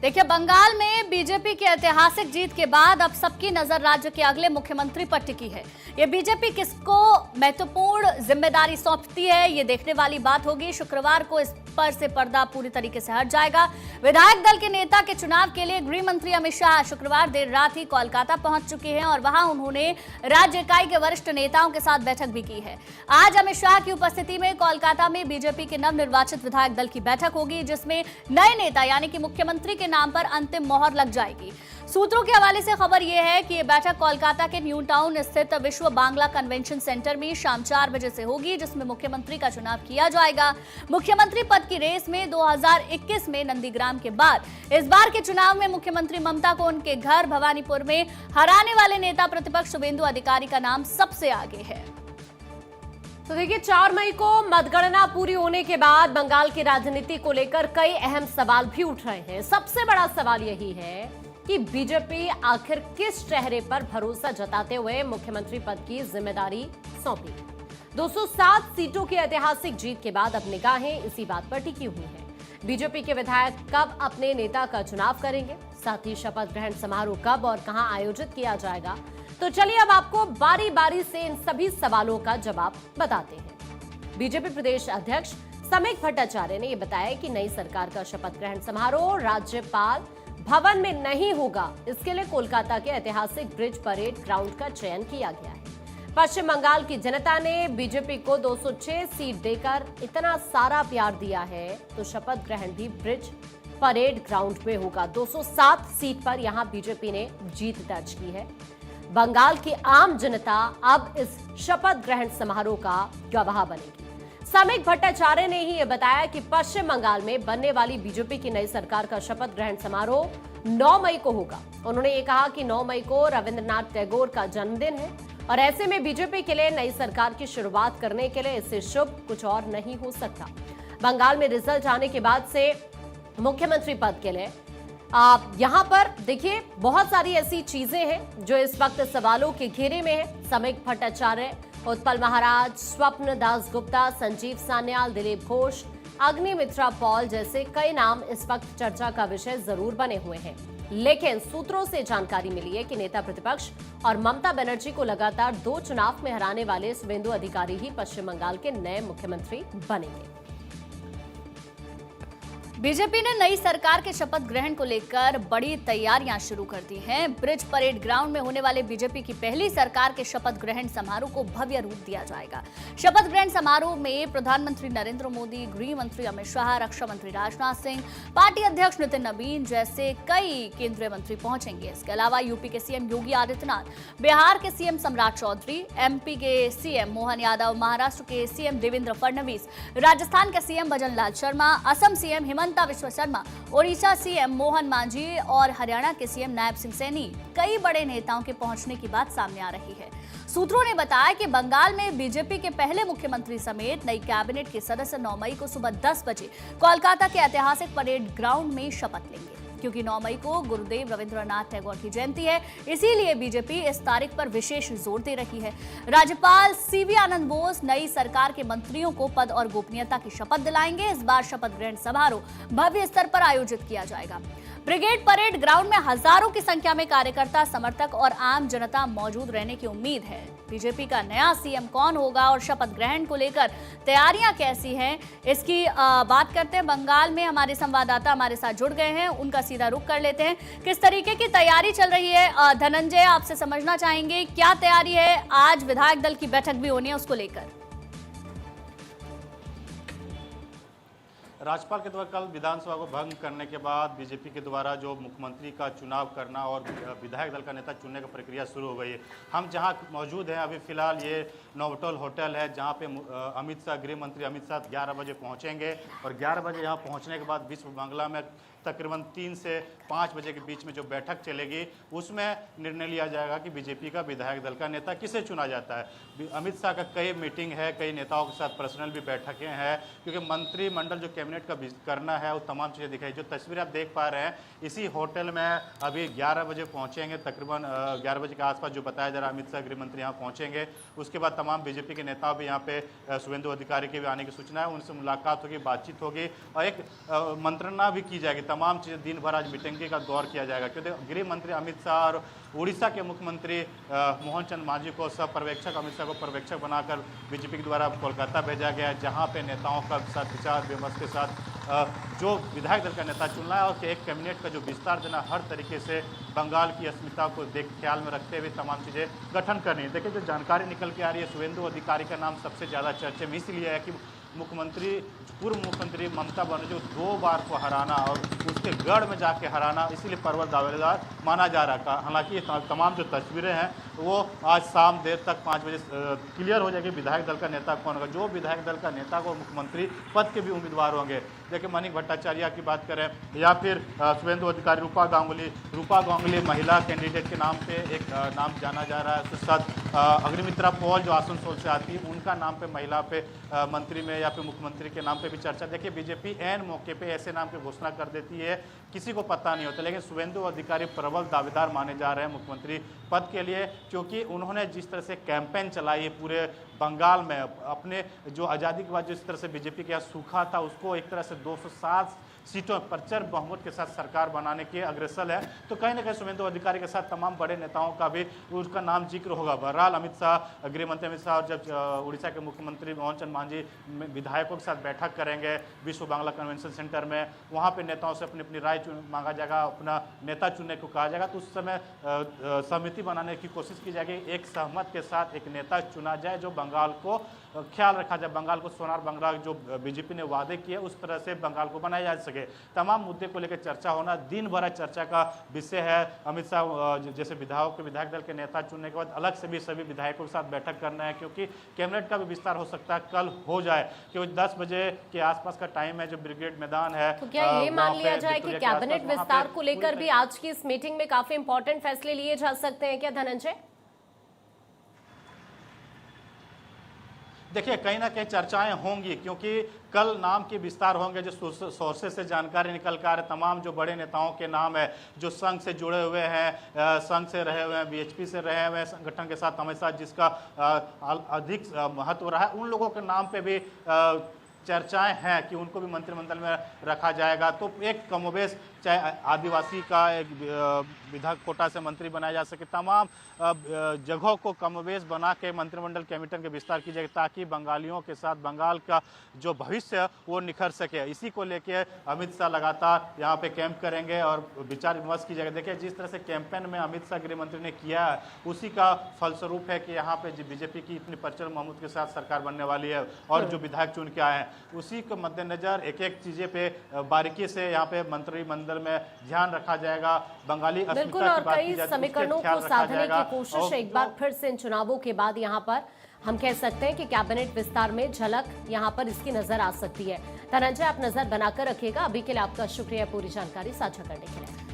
देखिए, बंगाल में बीजेपी की ऐतिहासिक जीत के बाद अब सबकी नजर राज्य के अगले मुख्यमंत्री पर टिकी है। ये बीजेपी किसको महत्वपूर्ण जिम्मेदारी सौंपती है, ये देखने वाली बात होगी। शुक्रवार को इस पर से पर्दा पूरी तरीके से हट जाएगा। विधायक दल के नेता के चुनाव के लिए गृह मंत्री अमित शाह शुक्रवार देर रात ही कोलकाता पहुंच चुके हैं और वहां उन्होंने राज्य इकाई के वरिष्ठ नेताओं के साथ बैठक भी की है। आज अमित शाह की उपस्थिति में कोलकाता में बीजेपी के नवनिर्वाचित विधायक दल की बैठक होगी, जिसमें नए नेता यानी कि मुख्यमंत्री के नाम पर अंतिम मोहर लग जाएगी। सूत्रों के हवाले से खबर यह है कि यह बैठक कोलकाता के न्यू टाउन स्थित विश्व बांग्ला कन्वेंशन सेंटर में शाम 4 बजे से होगी, जिसमें मुख्यमंत्री का चुनाव किया जाएगा। मुख्यमंत्री पद की रेस में 2021 में नंदीग्राम के बाद इस बार के चुनाव में मुख्यमंत्री ममता को उनके घर भवानीपुर में हराने वाले नेता प्रतिपक्ष शुभेंदु अधिकारी का नाम सबसे आगे है। तो देखिए, 4 मई को मतगणना पूरी होने के बाद बंगाल की राजनीति को लेकर कई अहम सवाल भी उठ रहे हैं। सबसे बड़ा सवाल यही है कि बीजेपी आखिर किस चेहरे पर भरोसा जताते हुए मुख्यमंत्री पद की जिम्मेदारी सौंपी। 207 सीटों की ऐतिहासिक जीत के बाद अब निगाहें इसी बात पर टिकी हुई हैं। बीजेपी के विधायक कब अपने नेता का चुनाव करेंगे, साथ ही शपथ ग्रहण समारोह कब और कहां आयोजित किया जाएगा। तो चलिए अब आपको बारी बारी से इन सभी सवालों का जवाब बताते हैं। बीजेपी प्रदेश अध्यक्ष समीक भट्टाचार्य ने यह बताया कि नई सरकार का शपथ ग्रहण समारोह राज्यपाल भवन में नहीं होगा। इसके लिए कोलकाता के ऐतिहासिक ब्रिज परेड ग्राउंड का चयन किया गया है। पश्चिम बंगाल की जनता ने बीजेपी को 206 सीट देकर इतना सारा प्यार दिया है, तो शपथ ग्रहण भी ब्रिज परेड ग्राउंड में होगा। 207 सीट पर यहां बीजेपी ने जीत दर्ज की है। बंगाल की आम जनता अब इस शपथ ग्रहण समारोह का गवाह बनेगी। समीक भट्टाचार्य ने ही यह बताया कि पश्चिम बंगाल में बनने वाली बीजेपी की नई सरकार का शपथ ग्रहण समारोह 9 मई को होगा। उन्होंने ये कहा कि 9 मई को रविंद्रनाथ टैगोर का जन्मदिन है और ऐसे में बीजेपी के लिए नई सरकार की शुरुआत करने के लिए इससे शुभ कुछ और नहीं हो सकता। बंगाल में रिजल्ट आने के बाद से मुख्यमंत्री पद के लिए यहां पर देखिए बहुत सारी ऐसी चीजें हैं जो इस वक्त सवालों के घेरे में है। समीक भट्टाचार्य, उत्पल महाराज, स्वप्न दास गुप्ता, संजीव सान्याल, दिलीप घोष, अग्निमित्रा पॉल जैसे कई नाम इस वक्त चर्चा का विषय जरूर बने हुए हैं। लेकिन सूत्रों से जानकारी मिली है कि नेता प्रतिपक्ष और ममता बनर्जी को लगातार 2 चुनाव में हराने वाले शुभेंदु अधिकारी ही पश्चिम बंगाल के नए मुख्यमंत्री बनेंगे। बीजेपी ने नई सरकार के शपथ ग्रहण को लेकर बड़ी तैयारियां शुरू कर दी हैं। ब्रिज परेड ग्राउंड में होने वाले बीजेपी की पहली सरकार के शपथ ग्रहण समारोह को भव्य रूप दिया जाएगा। शपथ ग्रहण समारोह में प्रधानमंत्री नरेंद्र मोदी, गृह मंत्री अमित शाह, रक्षा मंत्री राजनाथ सिंह, पार्टी अध्यक्ष नितिन नवीन जैसे कई केंद्रीय मंत्री पहुंचेंगे। इसके अलावा यूपी के सीएम योगी आदित्यनाथ, बिहार के सीएम सम्राट चौधरी, एमपी के सीएम मोहन यादव, महाराष्ट्र के सीएम देवेंद्र फडणवीस, राजस्थान के सीएम भजन लाल शर्मा, असम सीएम हिमंता विश्व शर्मा, ओडिशा सीएम मोहन मांझी और हरियाणा के सीएम नायब सिंह सैनी, कई बड़े नेताओं के पहुंचने की बात सामने आ रही है। सूत्रों ने बताया कि बंगाल में बीजेपी के पहले मुख्यमंत्री समेत नई कैबिनेट के सदस्य 9 मई को सुबह 10 बजे कोलकाता के ऐतिहासिक परेड ग्राउंड में शपथ लेंगे। क्योंकि 9 मई को गुरुदेव रविंद्रनाथ टैगोर की जयंती है, इसीलिए बीजेपी इस तारीख पर विशेष जोर दे रही है। राज्यपाल सीवी आनंद बोस नई सरकार के मंत्रियों को पद और गोपनीयता की शपथ दिलाएंगे। इस बार शपथ ग्रहण समारोह भव्य स्तर पर आयोजित किया जाएगा। ब्रिगेड परेड ग्राउंड में हजारों की संख्या में कार्यकर्ता, समर्थक और आम जनता मौजूद रहने की उम्मीद है। बीजेपी का नया सीएम कौन होगा और शपथ ग्रहण को लेकर तैयारियां कैसी हैं, इसकी बात करते हैं। बंगाल में हमारे संवाददाता हमारे साथ जुड़ गए हैं, उनका सीधा रुख कर लेते हैं। किस तरीके की तैयारी चल रही है धनंजय, आपसे समझना चाहेंगे क्या तैयारी है? आज विधायक दल की बैठक भी होनी है, उसको लेकर। राज्यपाल के द्वारा कल विधानसभा को भंग करने के बाद बीजेपी के द्वारा जो मुख्यमंत्री का चुनाव करना और विधायक दल का नेता चुनने की प्रक्रिया शुरू हो गई है। हम जहां मौजूद हैं अभी फिलहाल ये नोवोटेल होटल है, जहां पे अमित शाह, गृह मंत्री अमित शाह 11 बजे पहुंचेंगे और 11 बजे यहां पहुंचने के बाद विश्व बांग्ला में तकरीबन 3 से 5 बजे के बीच में जो बैठक चलेगी उसमें निर्णय लिया जाएगा कि बीजेपी का विधायक दल का नेता किसे चुना जाता है। अमित शाह का कई मीटिंग है, कई नेताओं के साथ पर्सनल भी बैठकें हैं, क्योंकि मंत्रिमंडल जो कैबिनेट का करना है वो तमाम चीज़ें दिखाई। जो तस्वीर आप देख पा रहे हैं इसी होटल में अभी 11 बजे पहुंचेंगे, तकरीबन 11 बजे के आसपास जो बताया जा रहा है अमित शाह गृह मंत्री यहाँ पहुंचेंगे। उसके बाद तमाम बीजेपी के नेता भी यहाँ पे शुभेंदु अधिकारी के भी आने की सूचना है, उनसे मुलाकात होगी, बातचीत होगी और एक मंत्रणा भी की जाएगी तमाम चीज़ें दिन भर आज मीटिंग का दौर किया जाएगा, क्योंकि गृह मंत्री अमित शाह और उड़ीसा के मुख्यमंत्री मोहन चंद मांझी को सब पर्यवेक्षक, अमित शाह को पर्यवेक्षक बनाकर बीजेपी के द्वारा कोलकाता भेजा गया है, जहाँ पे नेताओं का साथ विचार विमर्श के साथ जो विधायक दल का नेता चुनना है और एक कैबिनेट का जो विस्तार देना, हर तरीके से बंगाल की अस्मिता को ख्याल में रखते हुए तमाम चीज़ें गठन करनी है। देखिए, जो जानकारी निकल के आ रही है, शुभेंदु अधिकारी का नाम सबसे ज़्यादा चर्चे में इसलिए है कि पूर्व मुख्यमंत्री ममता बनर्जी को 2 बार को हराना और उसके गढ़ में जाके हराना, इसीलिए परवर दावेदार माना जा रहा था। हालांकि ये तमाम जो तस्वीरें हैं वो आज शाम देर तक 5 बजे क्लियर हो जाएगी विधायक दल का नेता कौन होगा। जो विधायक दल का नेता को मुख्यमंत्री पद के भी उम्मीदवार होंगे, देखिए मनीष भट्टाचार्य की बात करें या फिर शुभेंदु अधिकारी, रूपा गांगुली महिला कैंडिडेट के नाम पे एक नाम जाना जा रहा है। उसके साथ अग्निमित्रा पॉल जो आसनसोल से आती है, उनका नाम पे महिला पे मंत्री में या फिर मुख्यमंत्री के नाम पे भी चर्चा। देखिए, बीजेपी एन मौके पे ऐसे नाम की घोषणा कर देती है, किसी को पता नहीं होता, लेकिन शुभेंदु अधिकारी प्रबल दावेदार माने जा रहे हैं मुख्यमंत्री पद के लिए, क्योंकि उन्होंने जिस तरह से कैंपेन चलाई है पूरे बंगाल में, अपने जो आज़ादी के बाद जिस तरह से बीजेपी के यहाँ सूखा था उसको एक तरह से 207 सीटों प्रचंड बहुमत के साथ सरकार बनाने के अग्रसर है, तो कहीं ना कहीं शुभेंदु अधिकारी के साथ तमाम बड़े नेताओं का भी उसका नाम जिक्र होगा। बहरहाल अमित शाह, गृह मंत्री अमित शाह और जब उड़ीसा के मुख्यमंत्री मोहन चंद मांझी विधायकों के साथ बैठक करेंगे विश्व बांग्ला कन्वेंशन सेंटर में, वहाँ पे नेताओं से अपनी अपनी राय मांगा जाएगा, अपना नेता चुनने को कहा जाएगा, तो उस समय समिति बनाने की कोशिश की जाएगी, एक सहमत के साथ एक नेता चुना जाए जो बंगाल को ख्याल रखा जाए, बंगाल को सोनार बंगाल जो बीजेपी ने वादे किए उस तरह से बंगाल को बनाया जा सके। तमाम मुद्दे को लेकर चर्चा होना दिन भर चर्चा का विषय है। अमित शाह जैसे विधायक दल के नेता चुनने के बाद अलग से भी सभी विधायकों के साथ बैठक करना है, क्योंकि कैबिनेट का भी विस्तार हो सकता है कल हो जाए, क्योंकि 10 बजे के आसपास का टाइम है जो ब्रिगेड मैदान है। तो क्या ये मान लिया जाए कि कैबिनेट विस्तार को लेकर भी आज की इस मीटिंग में काफी इंपॉर्टेंट फैसले लिए जा सकते हैं क्या धनंजय? देखिए, कहीं ना कहीं चर्चाएं होंगी, क्योंकि कल नाम के विस्तार होंगे। जो सोर्सेस से जानकारी निकल कर आ रहे, तमाम जो बड़े नेताओं के नाम है जो संघ से जुड़े हुए हैं, संघ से रहे हुए हैं, बीएचपी से रहे हुए हैं, संगठन के साथ हमेशा जिसका अधिक महत्व रहा है, उन लोगों के नाम पे भी चर्चाएं हैं कि उनको भी मंत्रिमंडल में रखा जाएगा। तो एक कमोबेश चाहे आदिवासी का एक विधायक कोटा से मंत्री बनाया जा सके, तमाम जगहों को कमोबेश बना के मंत्रिमंडल कैबिनेट के विस्तार की जाएगी, ताकि बंगालियों के साथ बंगाल का जो भविष्य वो निखर सके। इसी को लेके अमित शाह लगातार यहाँ पे कैंप करेंगे और विचार विमर्श की जाएगी। देखिए, जिस तरह से कैंपेन में अमित शाह गृह मंत्री ने किया है, उसी का फलस्वरूप है कि यहाँ पे बीजेपी की इतनी प्रचंड बहुमत के साथ सरकार बनने वाली है, और जो विधायक चुन के आए हैं उसी के मद्देनजर एक एक चीजें पे बारीकी से यहाँ पे मंत्रिमंडल में ध्यान रखा जाएगा। बंगाली बिल्कुल, और कई समीकरणों को साधने की कोशिश एक बार फिर से इन चुनावों के बाद यहाँ पर हम कह सकते हैं कि कैबिनेट विस्तार में झलक यहाँ पर इसकी नजर आ सकती है। धनंजय, आप नजर बनाकर रखिएगा। अभी के लिए आपका शुक्रिया पूरी जानकारी साझा करने के लिए।